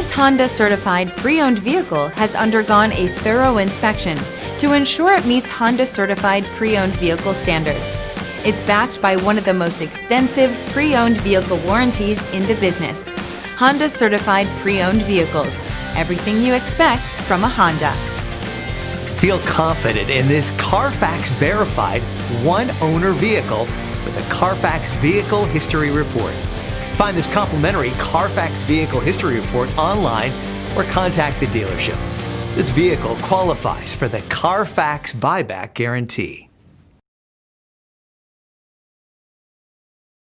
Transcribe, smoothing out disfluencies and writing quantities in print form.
This Honda certified pre-owned vehicle has undergone a thorough inspection to ensure it meets Honda certified pre-owned vehicle standards. It's backed by one of the most extensive pre-owned vehicle warranties in the business. Honda certified pre-owned vehicles. Everything you expect from a Honda. Feel confident in this CARFAX verified one-owner vehicle with a CARFAX Vehicle History Report. Find this complimentary CARFAX Vehicle History Report online or contact the dealership. This vehicle qualifies for the CARFAX buyback guarantee.